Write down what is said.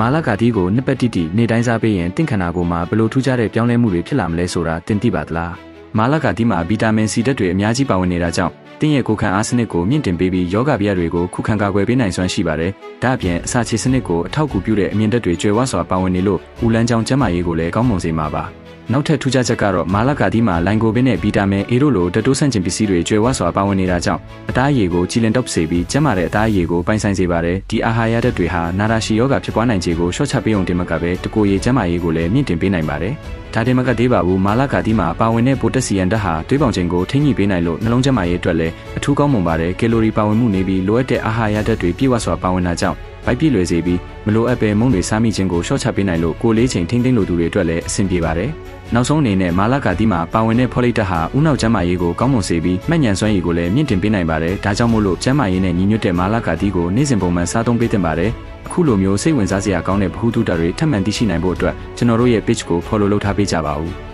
မာလာကာတီကိုနှစ်ပတ်တိတိနေတိုင်းစားပေးရင်တင့်ခန္ဓာကိုယ်မှာဘလို့ထူးခြားတဲ့ပြောင်းလဲမှုတွေဖြစ်လာမလဲဆိုတာသင်သိပါသလားမာလာကာတီမှာဗီတာမင်စီဓာတ်တွေအများကြီးပါဝင်နေတာကြောင့်တင်းရဲ့ကိုယ်ခံအားစနစ်ကိုမြင့်တင်ပေးပြီးယောဂဗျာတွေကိုခုခံကာကွယ်ပေးနိုင်စွမ်းရှိပါတယ်။ဒါ့အပြင်အစာချေစနစ်ကိုအထောက်အကူပြုတဲ့အမြင်ဓာတ်တွေကျွဲဝစွာပါဝင်နေလို့ဦးလန်းချောင်းကျန်းမာရေးကိုလည်းကောင်းမွန်စေမှာပါ။နောက်ထပ်ထူးခြားချက်ကတော့မာလာကာတီမှာလိုင်ကိုပင်နဲ့ဗီတာမင် A တို့လိုတတိုးဆန့်ကျင်ပစ္စည်းတွေကျွဲဝစွာပါဝင်နေတာကြောင့်အသားအရည်ကိုကြည်လင်တောက်စေပြီးကျန်းမာတဲ့အသားအရည်ကိုပိုင်ဆိုင်စေပါတယ်။ဒီအာဟာရဓာတ်တွေဟာနာတာရှည်ယောဂဖြစ်ပွားနိုင်ခြေကိုလျှော့ချပေးုံတင်မကပဲတကိုယ်ရည်ကျန်းမာရေးကိုလည်းမြင့်တင်ပေးနိုင်ပါတယ်။ဒါတင်မကသေးပါဘူးမာလာကာတီမှာပါဝင်တဲ့ပိုတက်ဆီယမ်ဓာတ်ဟာသွေးပေါင်ချိန်ကိုထိန်းညှိပေးနိုင်လို့နှလုံးကျန်းမာရေးအတွက်လည်းအထူးကောင်းမွန်ပါတယ်ကီလိုရီပါဝင်မှုနေပြီးလိုအပ်တဲ့အာဟာရဓာတ်တွေပြည့်ဝစွာပါဝင်တာကြောင့်ဗိုက်ပြည့်လွယ်စေပြီးမလိုအပ်ပဲမုန်းတွေစားမိခြင်းကိုလျှော့ချပေးနိုင်လို့ကိုယ်လေးချိန်ထိန်းသိမ်းလိုသူတွေအတွက်လည်းအဆင်ပြေပါတယ်နောက်ဆုံးအနေနဲ့မာလာကာတီမှာပါဝင်တဲ့ဖော်လိတ်ဓာတ်ဟာဦးနှောက်ကျန်းမာရေးကိုကောင်းမွန်စေပြီးမှတ်ဉာဏ်စွမ်းရည်ကိုလည်းမြင့်တင်ပေးနိုင်ပါတယ်ဒါကြောင့်မို့လို့ကျန်းမာရေးနဲ့ညီညွတ်တဲ့မာလာကာတီကိုနေ့စဉ်ပုံမှန်စားသုံးပေးသင့်ပါတယ်အခုလိုမျိုးစိတ်ဝင်စားစရာကောင်းတဲ့ဗဟုသုတတွေထပ်မံသိရှိနိုင်ဖို့အတွက်ကျွန်တော်တို့ရဲ့ page ကို follow လုပ်ထားပေးကြပါဦး